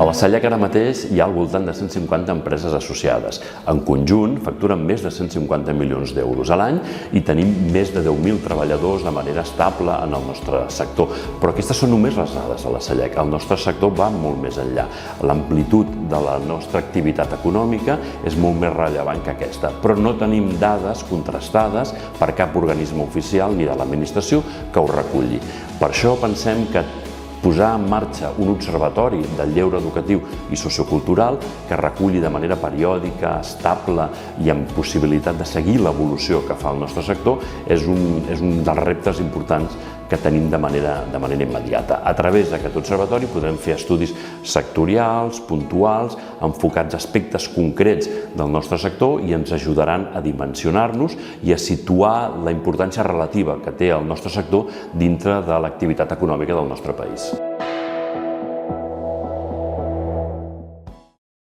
A la Sallec ara mateix hi ha al voltant de 150 empreses associades. En conjunt facturen més de 150 milions d'euros a l'any i tenim més de 10.000 treballadors de manera estable en el nostre sector. Però aquestes són només les dades a la Sallec. El nostre sector va molt més enllà. L'amplitud de la nostra activitat econòmica és molt més rellevant que aquesta, però no tenim dades contrastades per cap organisme oficial ni de l'administració que ho reculli. Per això pensem que posar en marxa un observatori del lleure educatiu i sociocultural que reculli de manera periòdica, estable i amb possibilitat de seguir l'evolució que fa el nostre sector és un dels reptes importants que tenim de manera immediata. A través d'aquest observatori podrem fer estudis sectorials, puntuals, enfocats a aspectes concrets del nostre sector i ens ajudaran a dimensionar-nos i a situar la importància relativa que té el nostre sector dintre de l'activitat econòmica del nostre país.